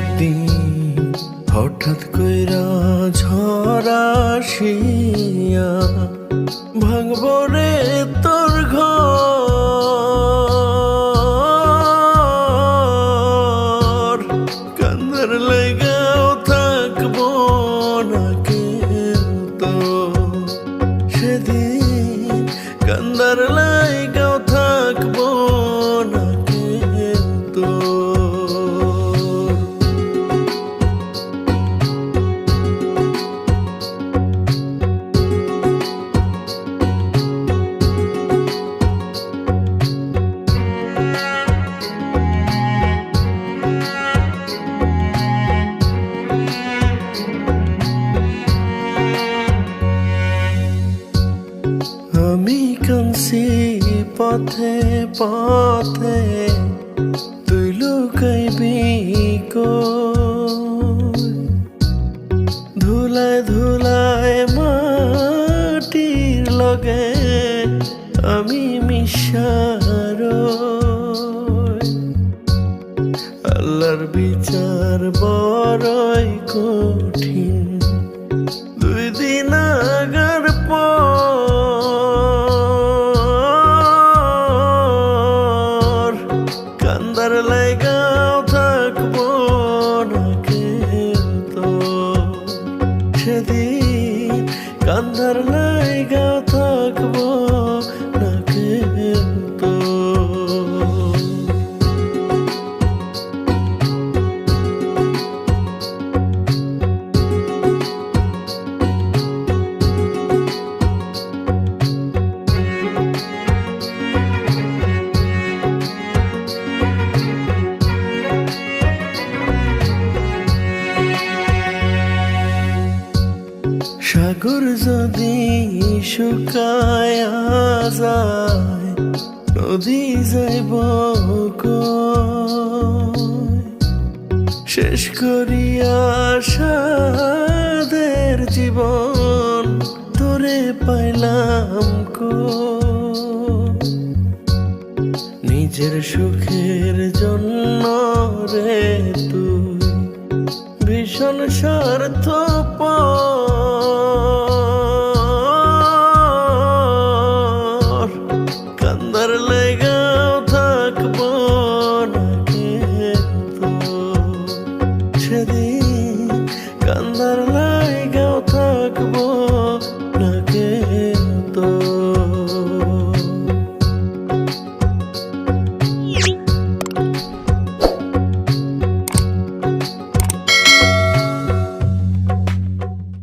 একদিন হঠাৎ কইরা ঝড় আসিয়া ভাঙব রে তোর ঘর। কান্দার লাগাও থাকবো না কিন্তু সেদিন, কান্দার লাগাও থাকবো না কিন্তু। আমি কাঁদছি পথে পথে, তুই লুকাইবি কই? ধুলায় ধুলায় মাটির লগে আমি মিশার। আল্লাহর বিচার বড়ই কঠিন, 2 দিন আগার পর কান্দার লাগাও থাকবো না কিন্তু সেদিন, কান্দার লাগাও থাকবো না কিন্তু। সাগর যদি শুকায়া যায়, নদী যাইব কই? শেষ করিয়া সাদের জীবন তোরে পাইলাম কই? নিজের সুখের জন্য রে তুই ভীষণ স্বার্থপর।